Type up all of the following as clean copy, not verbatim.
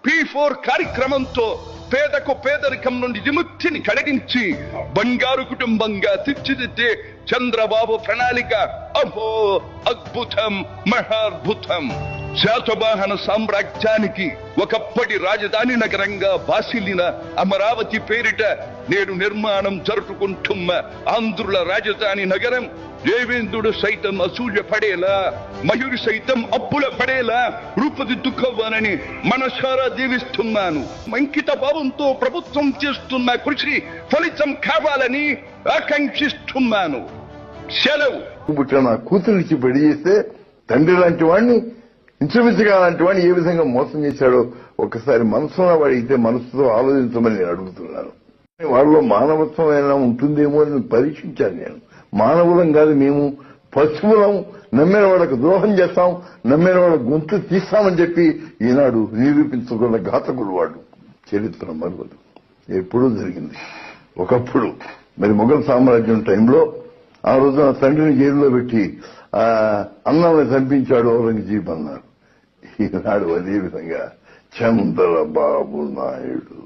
P4 కార్యక్రమంతో పేదకు పేదరికం నుండి విముక్తిని కలిగించి బంగారు కుటుంబంగా తీర్చిదిద్దే చంద్రబాబు ప్రణాళిక అహో అద్భుతం మహాద్భుతం. శాతవాహన సామ్రాజ్యానికి ఒకప్పటి రాజధాని నగరంగా బాసిల్లిన అమరావతి పేరిట నేడు నిర్మాణం జరుపుకుంటున్న ఆంధ్రుల రాజధాని నగరం దేవేంద్రుడు సైతం అసూయ పడేలా, మయూరి సైతం అప్పుల పడేలా రూపుదిద్దుకోవాలని మనసారా దీవిస్తున్నాను. అంకిత భావంతో ప్రభుత్వం చేస్తున్న కృషి ఫలితం కావాలని ఆకాంక్షిస్తున్నాను. సెలవు. నా కూతురికి పెళ్లి చేస్తే తండ్రి లాంటి వాడిని, ఇంచుమించుగా లాంటి వాడిని ఏ విధంగా మోసం చేశాడో ఒకసారి మనసులో వాడితే మనసుతో ఆలోచించమని నేను అడుగుతున్నాను. వాళ్ళలో మానవత్వం ఏమైనా ఉంటుందేమో అని పరీక్షించాను నేను. మానవులం కాదు మేము, పశువులం. నమ్మిన వాళ్ళకు ద్రోహం చేస్తాం, నమ్మిన వాళ్ళ గొంతు తీస్తామని చెప్పి ఈనాడు నిరూపించుకున్న ఘాతకుడు వాడు. చరిత్ర మరవదు, ఎప్పుడూ జరిగింది. ఒకప్పుడు మరి మొఘల్ సామ్రాజ్యం టైంలో ఆ రోజున తండ్రిని జైల్లో పెట్టి అన్నాన్ని చంపించాడు ఔరంగజీబ్ అన్నారు. ఈనాడు అదే విధంగా చంద్రబాబు నాయుడు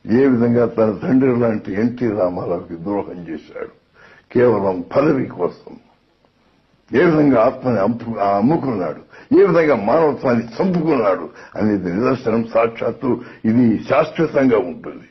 ఏ విధంగా తన తండ్రి లాంటి ఎన్టీ రామారావుకి ద్రోహం చేశాడు కేవలం పదవి కోసం, ఏ విధంగా ఆత్మని అమ్ముకున్నాడు, ఏ విధంగా మానవత్వాన్ని చంపుకున్నాడు అనేది నిదర్శనం. సాక్షాత్తు ఇది శాశ్వతంగా ఉంటుంది.